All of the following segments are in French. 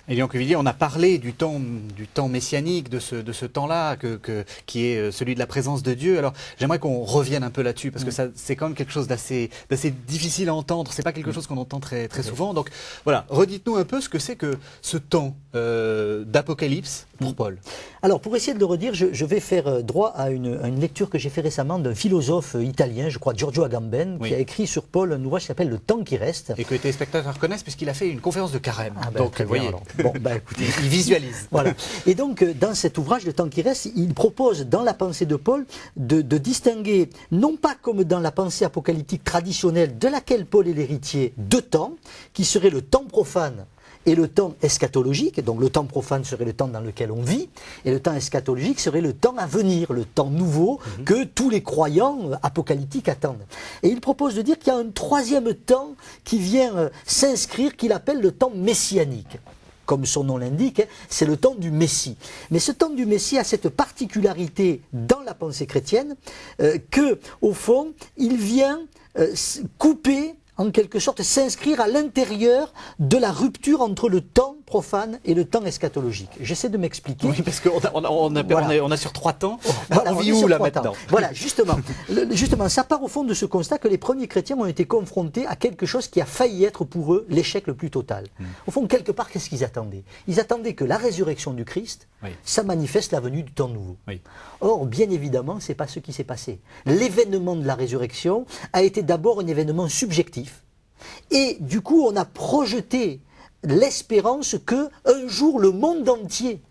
Et Lilian Cuvillier, on a parlé du temps messianique, de ce temps-là, qui est celui de la présence de Dieu. Alors, j'aimerais qu'on revienne un peu là-dessus, parce que c'est quand même quelque chose d'assez difficile à entendre. C'est pas quelque chose qu'on entend très souvent. Donc, voilà, redites-nous un peu ce que c'est que ce temps d'Apocalypse pour Paul. Alors, pour essayer de le redire, je vais faire droit à une lecture que j'ai fait récemment d'un philosophe italien, je crois Giorgio Agamben, qui a écrit sur Paul un ouvrage qui s'appelle Le temps qui reste. Et que les téléspectateurs connaissent, puisqu'il a fait une conférence de carême. Donc, vous voyez. Bon, écoutez, il visualise. Voilà. Et donc, dans cet ouvrage, Le temps qui reste, il propose, dans la pensée de Paul, de distinguer, non pas comme dans la pensée apocalyptique traditionnelle, de laquelle Paul est l'héritier, deux temps, qui seraient le temps profane et le temps eschatologique. Donc le temps profane serait le temps dans lequel on vit, et le temps eschatologique serait le temps à venir, le temps nouveau que tous les croyants apocalyptiques attendent. Et il propose de dire qu'il y a un troisième temps qui vient s'inscrire, qu'il appelle le temps messianique. Comme son nom l'indique, c'est le temps du Messie. Mais ce temps du Messie a cette particularité dans la pensée chrétienne que, au fond, il vient couper, en quelque sorte, s'inscrire à l'intérieur de la rupture entre le temps profane et le temps eschatologique. J'essaie de m'expliquer. Oui, parce qu'on a sur 3 temps. Voilà, on vit où là maintenant? Voilà, justement, ça part au fond de ce constat que les premiers chrétiens ont été confrontés à quelque chose qui a failli être pour eux l'échec le plus total. Au fond, quelque part, qu'est-ce qu'ils attendaient? Ils attendaient que la résurrection du Christ, ça manifeste la venue du temps nouveau. Or, bien évidemment, ce n'est pas ce qui s'est passé. L'événement de la résurrection a été d'abord un événement subjectif. Et du coup, on a projeté l'espérance que un jour le monde entier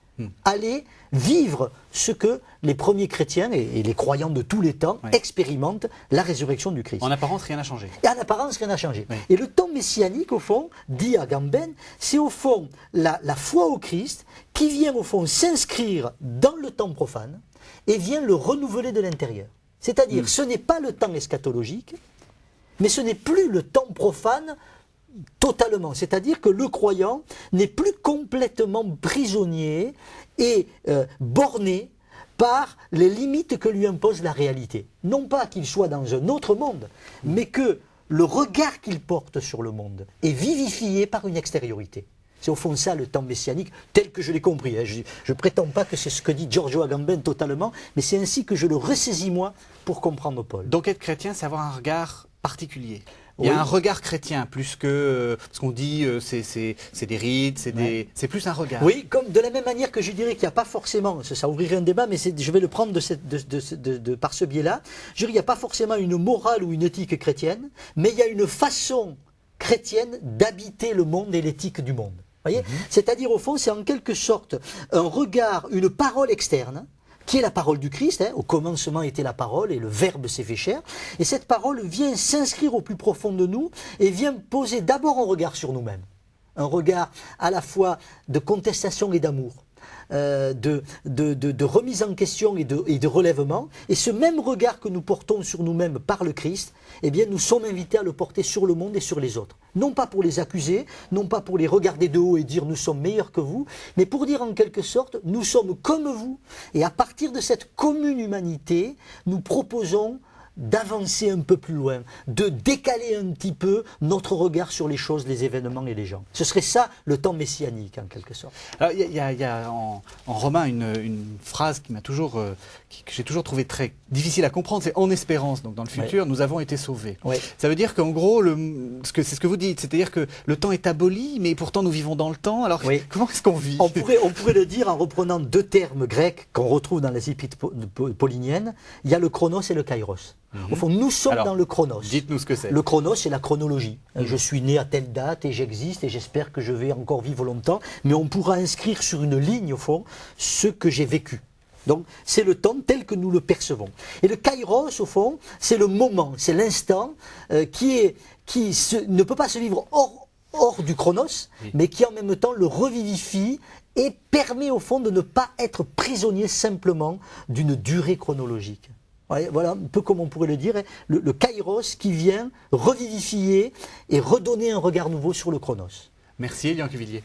allait vivre ce que les premiers chrétiens et les croyants de tous les temps expérimentent, la résurrection du Christ. En apparence, rien n'a changé. Et en apparence, rien n'a changé. Et le temps messianique, au fond, dit Agamben, c'est au fond la foi au Christ qui vient au fond s'inscrire dans le temps profane et vient le renouveler de l'intérieur. C'est-à-dire, ce n'est pas le temps eschatologique, mais ce n'est plus le temps profane totalement. C'est-à-dire que le croyant n'est plus complètement prisonnier et borné par les limites que lui impose la réalité. Non pas qu'il soit dans un autre monde, mais que le regard qu'il porte sur le monde est vivifié par une extériorité. C'est au fond ça le temps messianique, tel que je l'ai compris. Je ne prétends pas que c'est ce que dit Giorgio Agamben totalement, mais c'est ainsi que je le ressaisis moi pour comprendre Paul. Donc être chrétien, c'est avoir un regard particulier. Il y a un regard chrétien, plus que ce qu'on dit, c'est des rites, c'est plus un regard. Oui, comme de la même manière que je dirais qu'il n'y a pas forcément, ça ouvrirait un débat, mais je vais le prendre par ce biais-là, je dirais qu'il n'y a pas forcément une morale ou une éthique chrétienne, mais il y a une façon chrétienne d'habiter le monde et l'éthique du monde. Voyez, c'est-à-dire au fond, c'est en quelque sorte un regard, une parole externe, qui est la parole du Christ. Au commencement était la parole et le Verbe s'est fait chair. Et cette parole vient s'inscrire au plus profond de nous et vient poser d'abord un regard sur nous-mêmes. Un regard à la fois de contestation et d'amour. De remise en question et de relèvement. Et ce même regard que nous portons sur nous-mêmes par le Christ, eh bien nous sommes invités à le porter sur le monde et sur les autres. Non pas pour les accuser, non pas pour les regarder de haut et dire nous sommes meilleurs que vous, mais pour dire en quelque sorte nous sommes comme vous. Et à partir de cette commune humanité, nous proposons d'avancer un peu plus loin, de décaler un petit peu notre regard sur les choses, les événements et les gens. Ce serait ça le temps messianique en quelque sorte. Alors il y a en romain une phrase qui m'a toujours, que j'ai toujours trouvé très difficile à comprendre, c'est en espérance. Donc dans le futur, nous avons été sauvés. Ça veut dire qu'en gros, c'est ce que vous dites, c'est-à-dire que le temps est aboli, mais pourtant nous vivons dans le temps. Alors comment est-ce qu'on vit? On pourrait le dire en reprenant deux termes grecs qu'on retrouve dans les épîtres pauliniennes. Il y a le chronos et le kairos. Au fond, nous sommes dans le chronos. Dites-nous ce que c'est. Le chronos, c'est la chronologie. Je suis né à telle date et j'existe et j'espère que je vais encore vivre longtemps. Mais on pourra inscrire sur une ligne, au fond, ce que j'ai vécu. Donc, c'est le temps tel que nous le percevons. Et le kairos, au fond, c'est le moment, c'est l'instant qui ne peut pas se vivre hors du chronos, mais qui en même temps le revivifie et permet, au fond, de ne pas être prisonnier simplement d'une durée chronologique. Voilà un peu comme on pourrait le dire, le kairos qui vient revivifier et redonner un regard nouveau sur le chronos. Merci Lilian Cuvillier.